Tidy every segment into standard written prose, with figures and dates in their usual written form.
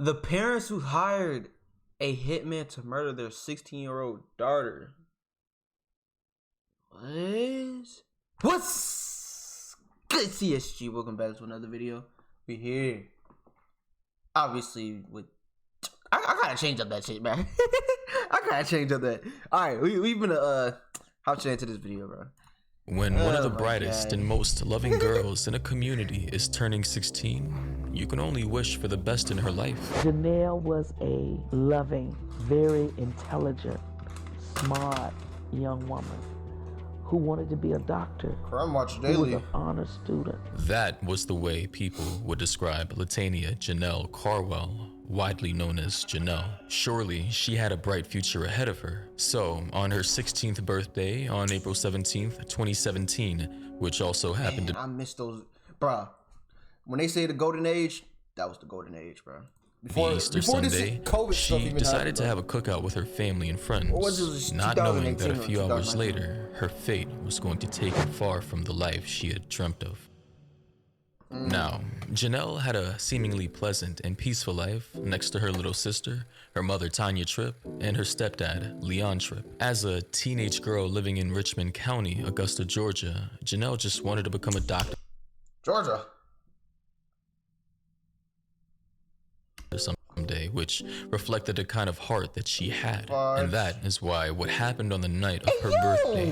The parents who hired a hitman to murder their 16-year-old daughter. What's good, CSG? Welcome back to another video. We here. Obviously, with I gotta change up that shit, man. I gotta change up that. All right, we've been hop into this video, bro. When one of the brightest and most loving girls in a community is turning 16, you can only wish for the best in her life. Janelle was a loving, very intelligent, smart young woman who wanted to be a doctor. Crime Watch Who Daily. was an honor student. That was the way people would describe Latania Janelle Carwell, widely known as Janelle. Surely she had a bright future ahead of her. So, on her 16th birthday on April 17th, 2017, which also happened to... I miss those, bruh. When they say the golden age, that was the golden age, bruh. Before Easter Sunday, she decided to have a cookout with her family and friends, not knowing that a few hours later, her fate was going to take her far from the life she had dreamt of. Now, Janelle had a seemingly pleasant and peaceful life next to her little sister, her mother Tanya Tripp, and her stepdad, Leon Tripp. As a teenage girl living in Richmond County, Augusta, Georgia, Janelle just wanted to become a doctor. Georgia. Someday, which reflected the kind of heart that she had. And that is why what happened on the night of her birthday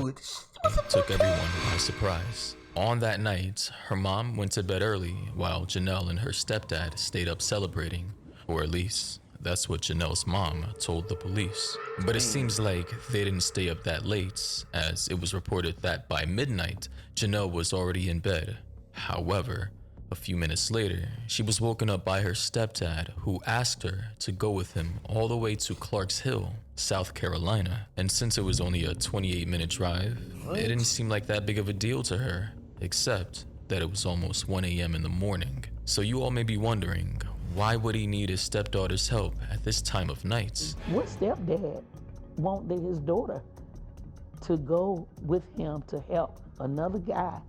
took everyone by surprise. On that night, her mom went to bed early while Janelle and her stepdad stayed up celebrating, or at least that's what Janelle's mom told the police. But it seems like they didn't stay up that late, as it was reported that by midnight, Janelle was already in bed. However, a few minutes later, she was woken up by her stepdad, who asked her to go with him all the way to Clarks Hill, South Carolina. And since it was only a 28-minute drive, it didn't seem like that big of a deal to her, except that it was almost 1 a.m. in the morning. So you all may be wondering, why would he need his stepdaughter's help at this time of night? What stepdad wanted his daughter to go with him to help another guy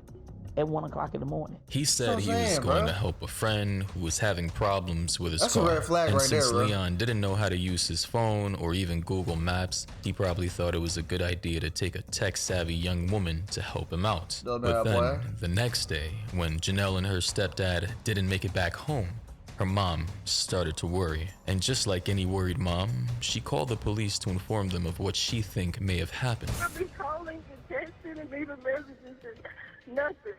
at 1 o'clock in the morning? He said he was going to help a friend who was having problems with his car. That's a red flag and right there, since bro. Leon didn't know how to use his phone or even Google Maps, he probably thought it was a good idea to take a tech-savvy young woman to help him out. But then, the next day, when Janelle and her stepdad didn't make it back home, her mom started to worry. And just like any worried mom, she called the police to inform them of what she think may have happened. I've been calling and texting and leaving messages and nothing.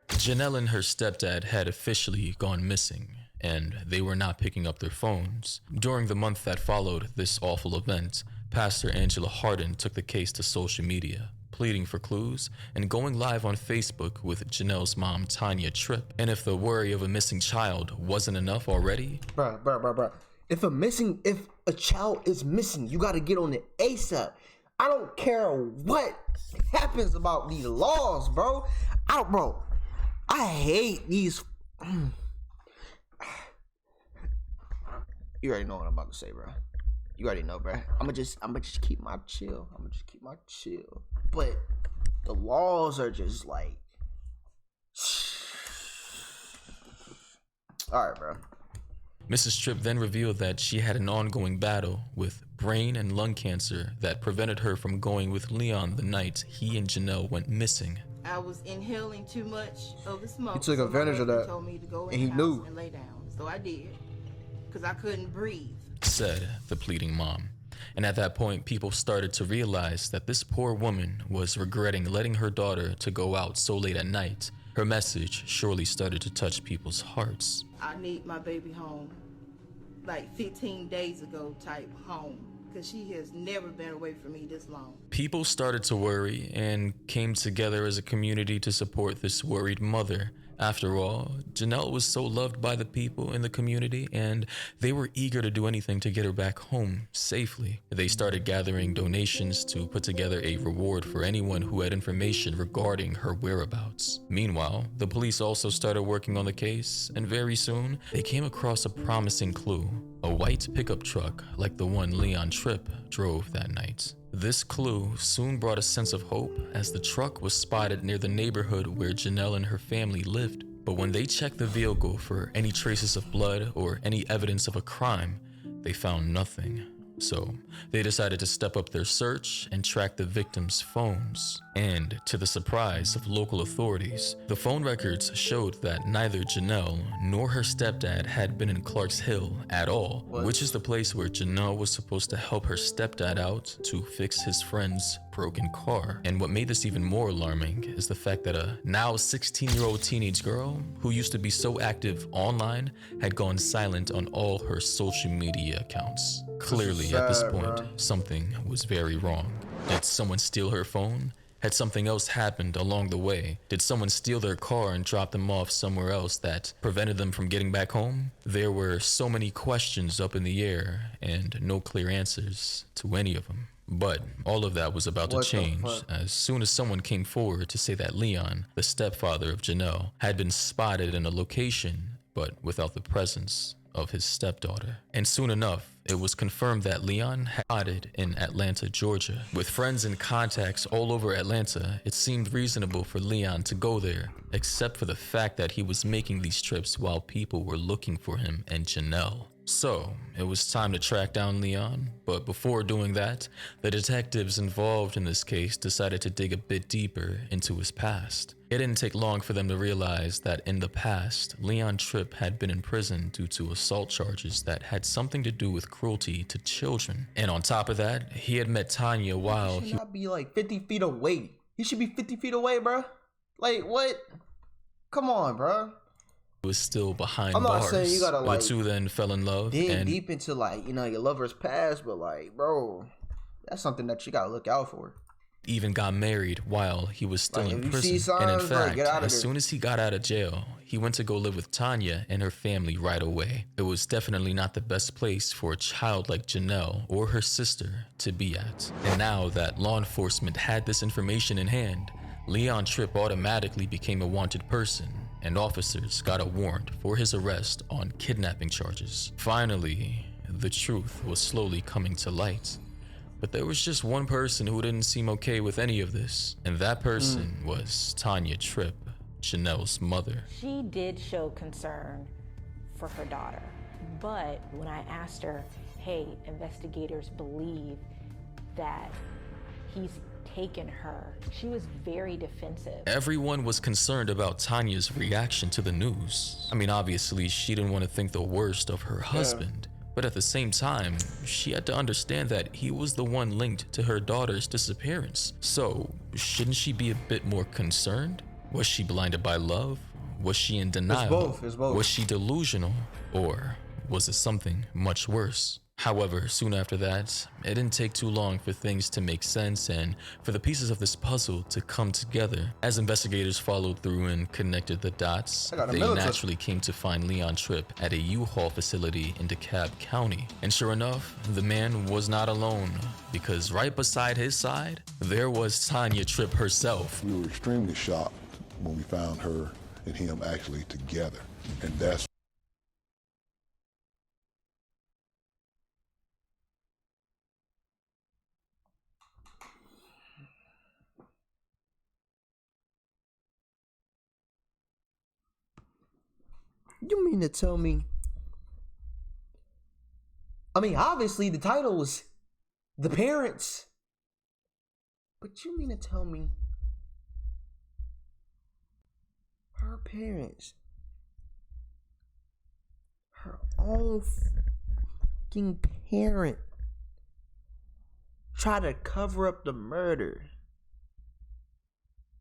Janelle and her stepdad had officially gone missing, and they were not picking up their phones. During the month that followed this awful event, Pastor Angela Hardin took the case to social media, pleading for clues and going live on Facebook with Janelle's mom, Tanya Tripp. And if the worry of a missing child wasn't enough already... Bruh. If a child is missing, you gotta get on it ASAP. I don't care what happens about these laws, bro. I hate these. You already know what I'm about to say, bro. You already know, bro. I'ma just keep my chill. But the laws are just like, all right, bro. Mrs. Tripp then revealed that she had an ongoing battle with brain and lung cancer that prevented her from going with Leon the night he and Janelle went missing. I was inhaling too much of the smoke. He took advantage of that, told me to go in and he the house knew. and lay down. So I did, because I couldn't breathe, said the pleading mom. And at that point, people started to realize that this poor woman was regretting letting her daughter to go out so late at night. Her message surely started to touch people's hearts. I need my baby home, like 15 days ago type home, because she has never been away from me this long. People started to worry and came together as a community to support this worried mother. After all, Janelle was so loved by the people in the community, and they were eager to do anything to get her back home safely. They started gathering donations to put together a reward for anyone who had information regarding her whereabouts. Meanwhile, the police also started working on the case, and very soon, they came across a promising clue: a white pickup truck like the one Leon Tripp drove that night. This clue soon brought a sense of hope as the truck was spotted near the neighborhood where Janelle and her family lived. But when they checked the vehicle for any traces of blood or any evidence of a crime, they found nothing. So they decided to step up their search and track the victims' phones. And to the surprise of local authorities, the phone records showed that neither Janelle nor her stepdad had been in Clarks Hill at all, which is the place where Janelle was supposed to help her stepdad out to fix his friend's broken car. And what made this even more alarming is the fact that a now 16-year-old teenage girl who used to be so active online had gone silent on all her social media accounts. Clearly, at this point, something was very wrong. Did someone steal her phone? Had something else happened along the way? Did someone steal their car and drop them off somewhere else that prevented them from getting back home? There were so many questions up in the air and no clear answers to any of them. But all of that was about to change as soon as someone came forward to say that Leon, the stepfather of Janelle, had been spotted in a location, but without the presence of his stepdaughter. And soon enough, it was confirmed that Leon had spotted in Atlanta, Georgia. With friends and contacts all over Atlanta, it seemed reasonable for Leon to go there, except for the fact that he was making these trips while people were looking for him and Janelle. So, it was time to track down Leon, but before doing that, the detectives involved in this case decided to dig a bit deeper into his past. It didn't take long for them to realize that in the past, Leon Tripp had been in prison due to assault charges that had something to do with cruelty to children. And on top of that, he had met Tanya while he should not be like 50 feet away. He should be 50 feet away, bro. Like, what? Come on, bro. Was still behind I'm not bars. saying you gotta like the two then fell in love dig and deep into like, you know, your lover's past, but like, bro, that's something that you gotta look out for. Even got married while he was still like, in if you prison. see signs, And in fact, bro, as soon as he got out of jail, he went to go live with Tanya and her family right away. It was definitely not the best place for a child like Janelle or her sister to be at. And now that law enforcement had this information in hand, Leon Tripp automatically became a wanted person, and officers got a warrant for his arrest on kidnapping charges. Finally, the truth was slowly coming to light. But there was just one person who didn't seem okay with any of this, and that person was Tanya Tripp, Janelle's mother. She did show concern for her daughter, but when I asked her, hey, investigators believe that he's taken her, she was very defensive. Everyone was concerned about Tanya's reaction to the news. I mean, obviously, she didn't want to think the worst of her husband, but at the same time, she had to understand that he was the one linked to her daughter's disappearance. So, shouldn't she be a bit more concerned? Was she blinded by love? Was she in denial? It's both. Was she delusional? Or was it something much worse? However, soon after that, it didn't take too long for things to make sense and for the pieces of this puzzle to come together. As investigators followed through and connected the dots, they naturally came to find Leon Tripp at a U-Haul facility in DeKalb County. And sure enough, the man was not alone, because right beside his side, there was Tanya Tripp herself. We were extremely shocked when we found her and him actually together, and that's You mean to tell me? I mean, obviously the title was The Parents. But you mean to tell me her parents, her own fucking parent, try to cover up the murder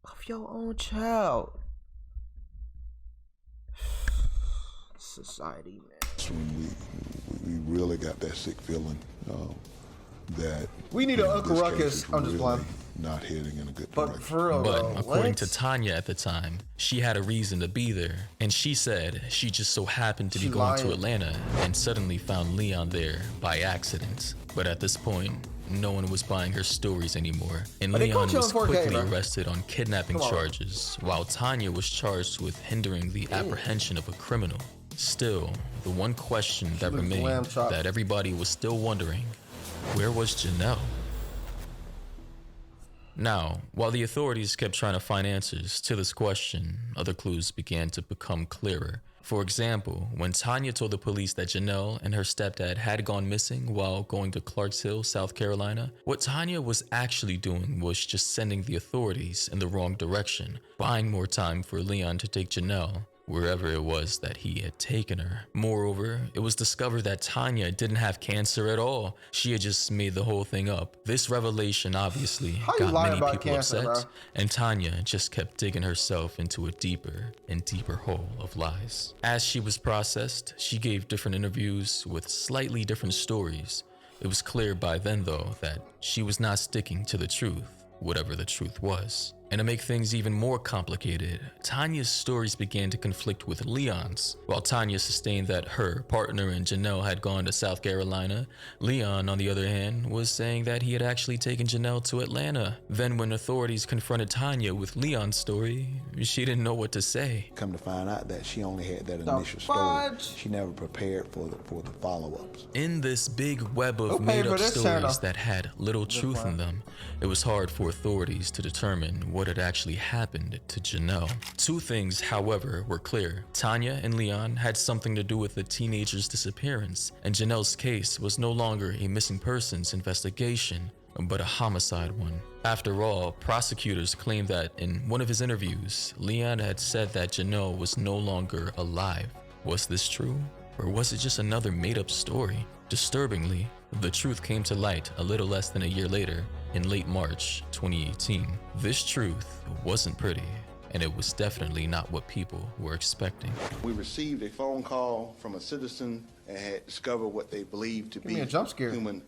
of your own child? Society, man. when we really got that sick feeling that we need an Uncle Ruckus. I'm just really playing. not heading in a good But direction. for real, But though, according to Tanya at the time, she had a reason to be there. And she said she just so happened to be going to Atlanta and suddenly found Leon there by accident. But at this point, no one was buying her stories anymore. And Leon was quickly arrested on kidnapping charges, while Tanya was charged with hindering the apprehension of a criminal. Still, the one question that remained that everybody was still wondering, where was Janelle? Now, while the authorities kept trying to find answers to this question, other clues began to become clearer. For example, when Tanya told the police that Janelle and her stepdad had gone missing while going to Clarks Hill, South Carolina, what Tanya was actually doing was just sending the authorities in the wrong direction, buying more time for Leon to take Janelle wherever it was that he had taken her. Moreover, it was discovered that Tanya didn't have cancer at all. She had just made the whole thing up. This revelation obviously got many people upset, and Tanya just kept digging herself into a deeper and deeper hole of lies. As she was processed, she gave different interviews with slightly different stories. It was clear by then, though, that she was not sticking to the truth, whatever the truth was. And to make things even more complicated, Tanya's stories began to conflict with Leon's. While Tanya sustained that her partner and Janelle had gone to South Carolina, Leon, on the other hand, was saying that he had actually taken Janelle to Atlanta. Then when authorities confronted Tanya with Leon's story, she didn't know what to say. Come to find out that she only had that initial story. She never prepared for the follow-ups. In this big web of made-up stories that had little truth in them, it was hard for authorities to determine what had actually happened to Janelle. Two things, however, were clear. Tanya and Leon had something to do with the teenager's disappearance, and Janelle's case was no longer a missing persons investigation, but a homicide one. After all, prosecutors claimed that in one of his interviews, Leon had said that Janelle was no longer alive. Was this true? Or was it just another made-up story? Disturbingly, the truth came to light a little less than a year later, in late March 2018. This truth wasn't pretty, and it was definitely not what people were expecting. We received a phone call from a citizen and had discovered what they believed to be human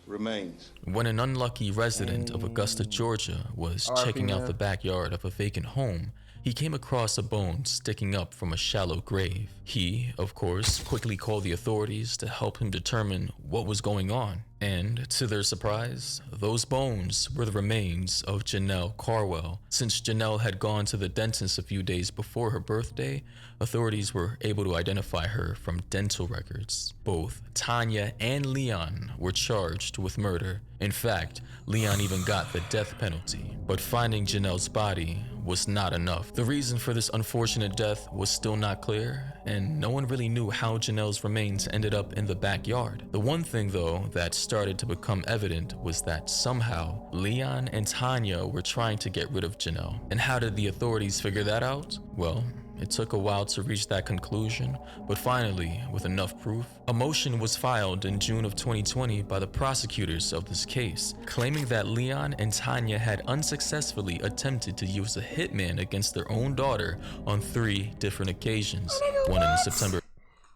remains. When an unlucky resident of Augusta, Georgia was checking out the backyard of a vacant home, he came across a bone sticking up from a shallow grave. He, of course, quickly called the authorities to help him determine what was going on. And to their surprise, those bones were the remains of Janelle Carwell. Since Janelle had gone to the dentist a few days before her birthday, authorities were able to identify her from dental records. Both Tanya and Leon were charged with murder. In fact, Leon even got the death penalty. But finding Janelle's body was not enough. The reason for this unfortunate death was still not clear, and no one really knew how Janelle's remains ended up in the backyard. The one thing, though, that started to become evident was that somehow Leon and Tanya were trying to get rid of Janelle. And how did the authorities figure that out? Well, it took a while to reach that conclusion, but finally, with enough proof, a motion was filed in June of 2020 by the prosecutors of this case, claiming that Leon and Tanya had unsuccessfully attempted to use a hitman against their own daughter on 3 different occasions. One in September.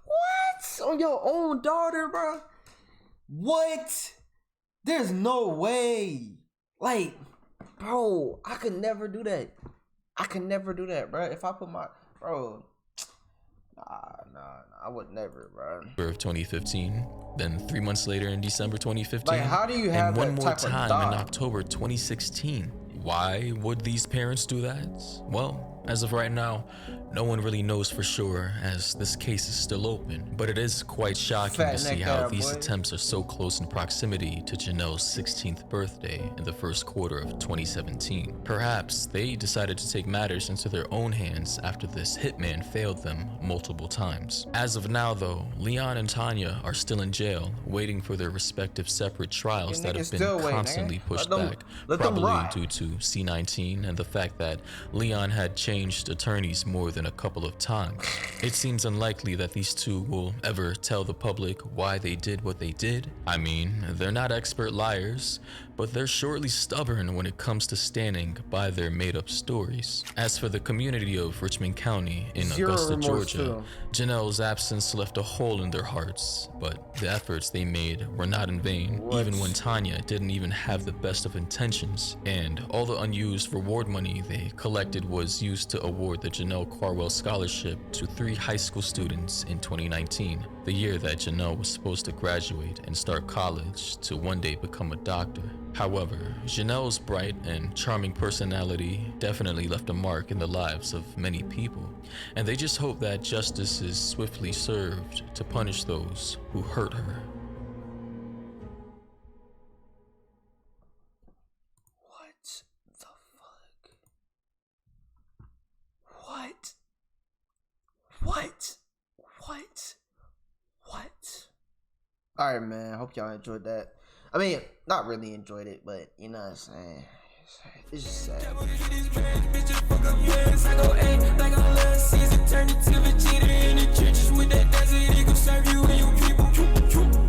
What? On your own daughter, bro? What? There's no way. Like, bro, I could never do that. I could never do that, bro. If I put my... Bro, I would never, bro. Of 2015, then 3 months later in December 2015, like, how do you have and one that more type of time dog? in October 2016. Why would these parents do that? Well, as of right now, no one really knows for sure, as this case is still open. But it is quite shocking to see how these attempts are so close in proximity to Janelle's 16th birthday in the first quarter of 2017. Perhaps they decided to take matters into their own hands after this hitman failed them multiple times. As of now, though, Leon and Tanya are still in jail, waiting for their respective separate trials that have been constantly pushed back, probably due to C-19 and the fact that Leon had changed attorneys more than a couple of times. It seems unlikely that these two will ever tell the public why they did what they did. I mean, they're not expert liars, but they're surely stubborn when it comes to standing by their made-up stories. As for the community of Richmond County in Augusta, Georgia, Janelle's absence left a hole in their hearts, but the efforts they made were not in vain, even when Tanya didn't even have the best of intentions, and all the unused reward money they collected was used to award the Janelle Carwell Scholarship to 3 high school students in 2019, the year that Janelle was supposed to graduate and start college to one day become a doctor. However, Janelle's bright and charming personality definitely left a mark in the lives of many people, and they just hope that justice is swiftly served to punish those who hurt her. What? All right, man. Hope y'all enjoyed that. I mean, not really enjoyed it, but you know what I'm saying. It's just sad.